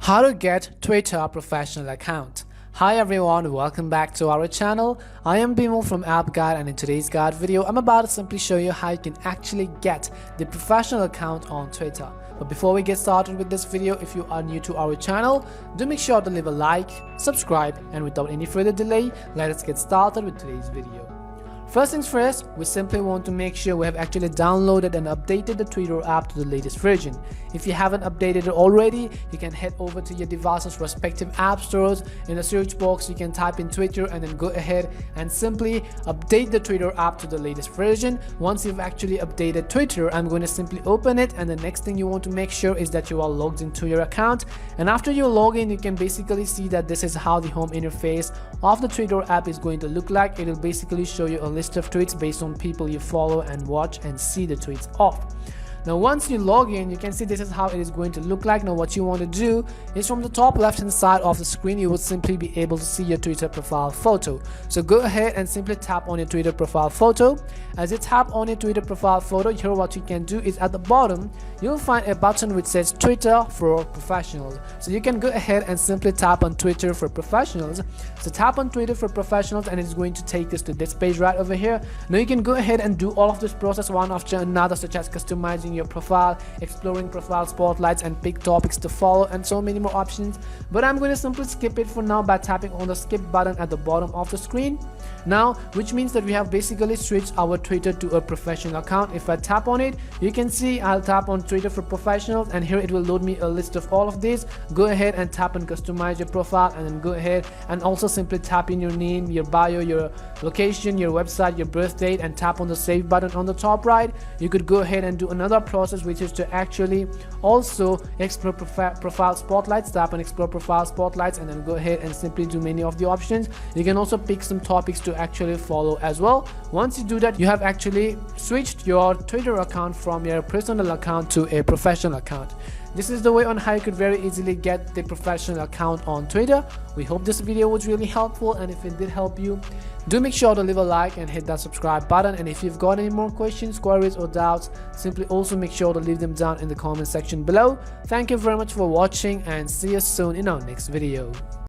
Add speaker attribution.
Speaker 1: How to get Twitter professional account. Hi everyone, welcome back to our channel. I am Bimal from App Guide, and in today's guide video I'm about to simply show you how you can actually get the professional account on Twitter. But before we get started with this video, if you are new to our channel, do make sure to leave a like, subscribe, and without any further delay, let us get started with today's video. First things first, we simply want to make sure we have actually downloaded and updated the Twitter app to the latest version. If you haven't updated it already, you can head over to your device's respective app stores. In the search box, you can type in Twitter and then go ahead and simply update the Twitter app to the latest version. Once you've actually updated Twitter, I'm going to simply open it, and the next thing you want to make sure is that you are logged into your account. And after you log in, you can basically see that this is how the home interface of the Twitter app is going to look like. It will basically show you a list of tweets based on people you follow and watch and see the tweets of. Now once you log in, you can see this is how it is going to look like. Now what you want to do is from the top left hand side of the screen, you will simply be able to see your Twitter profile photo. So go ahead and simply tap on your Twitter profile photo. As you tap on your Twitter profile photo, here what you can do is at the bottom you'll find a button which says Twitter for Professionals. So you can go ahead and simply tap on Twitter for Professionals. So tap on Twitter for Professionals and it's going to take us to this page right over here. Now you can go ahead and do all of this process one after another, such as customizing your profile, exploring profile spotlights, and pick topics to follow, and so many more options. But I'm going to simply skip it for now by tapping on the skip button at the bottom of the screen. Now, which means that we have basically switched our Twitter to a professional account. If I tap on it, you can see I'll tap on Twitter for Professionals, and here it will load me a list of all of these. Go ahead and tap and customize your profile, and then go ahead and also simply tap in your name, your bio, your location, your website, your birth date, and tap on the save button on the top right. You could go ahead and do another process, which is to actually also explore profile spotlights. Tap on explore profile spotlights and then go ahead and simply do many of the options. You can also pick some topics to actually follow as well. Once you do that, you have actually switched your Twitter account from your personal account to a professional account. This is the way on how you could very easily get the professional account on Twitter. We hope this video was really helpful, and if it did help you, do make sure to leave a like and hit that subscribe button. And if you've got any more questions, queries, or doubts, simply also make sure to leave them down in the comment section below. Thank you very much for watching, and see you soon in our next video.